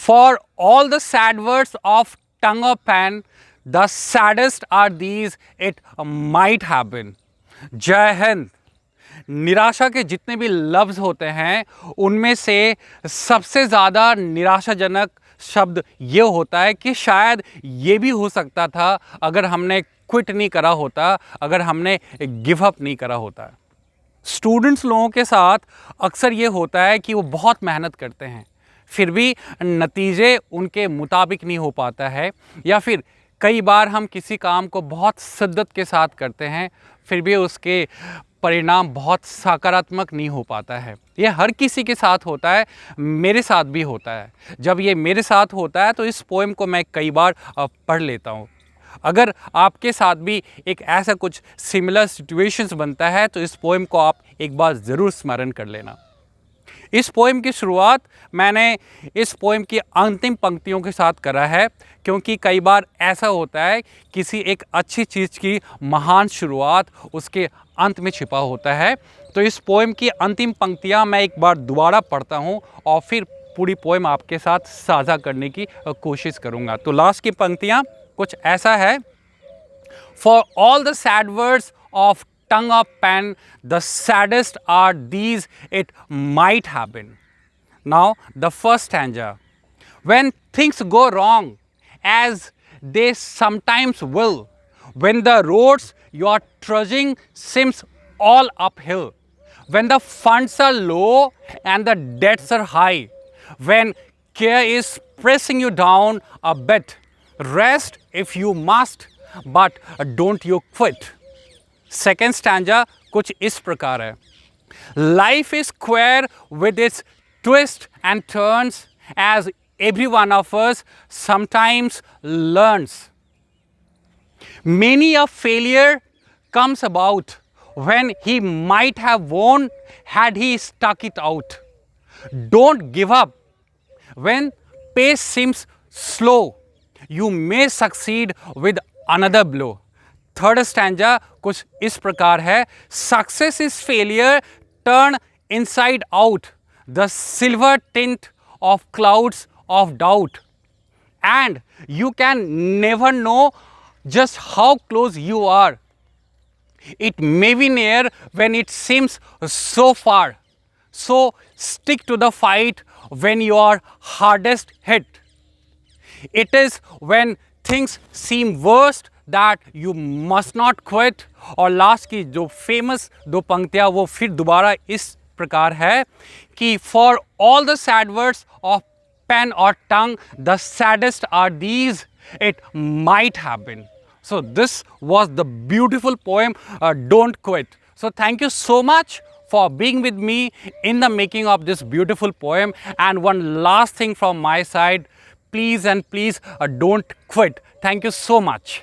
For all the sad words of tongue or pen, the saddest are these it might have been. जय हिंद। निराशा के जितने भी लफ्ज़ होते हैं उनमें से सबसे ज़्यादा निराशाजनक शब्द ये होता है कि शायद ये भी हो सकता था अगर हमने क्विट नहीं करा होता, अगर हमने गिव अप नहीं करा होता। स्टूडेंट्स लोगों के साथ अक्सर ये होता है कि वो बहुत मेहनत करते हैं, फिर भी नतीजे उनके मुताबिक नहीं हो पाता है, या फिर कई बार हम किसी काम को बहुत शिद्दत के साथ करते हैं, फिर भी उसके परिणाम बहुत सकारात्मक नहीं हो पाता है। ये हर किसी के साथ होता है, मेरे साथ भी होता है। जब ये मेरे साथ होता है तो इस पोएम को मैं कई बार पढ़ लेता हूँ। अगर आपके साथ भी एक ऐसा कुछ सिमिलर सिचुएशंस बनता है तो इस पोएम को आप एक बार ज़रूर स्मरण कर लेना। इस पोएम की शुरुआत मैंने इस पोएम की अंतिम पंक्तियों के साथ करा है, क्योंकि कई बार ऐसा होता है किसी एक अच्छी चीज़ की महान शुरुआत उसके अंत में छिपा होता है। तो इस पोएम की अंतिम पंक्तियां मैं एक बार दोबारा पढ़ता हूं और फिर पूरी पोएम आपके साथ साझा करने की कोशिश करूंगा। तो लास्ट की पंक्तियां कुछ ऐसा है। For all the sad words of tongue or pen, the saddest are these it might have been. Now, the first stanza. When things go wrong, as they sometimes will, when the roads you are trudging seems all uphill, when the funds are low and the debts are high, when care is pressing you down a bit, rest if you must, but don't you quit. Second stanza कुछ इस प्रकार है। Life is square with its twist and turns as every one of us sometimes learns. Many a failure comes about when he might have won had he stuck it out. Don't give up when pace seems slow. You may succeed with another blow. Third stanza कुछ इस प्रकार है। Success is failure turn inside out the silver tint of clouds of doubt, and you can never know just how close you are. It may be near when it seems so far. So stick to the fight when you are hardest hit. It is when things seem worst that you must not quit. और last की जो famous दो पंक्तियाँ वो फिर दोबारा इस प्रकार है कि for all the sad words of pen or tongue, the saddest are these it might have been. So this was the beautiful poem, Don't Quit. So thank you so much for being with me in the making of this beautiful poem. And one last thing from my side, please and please don't quit. Thank you so much.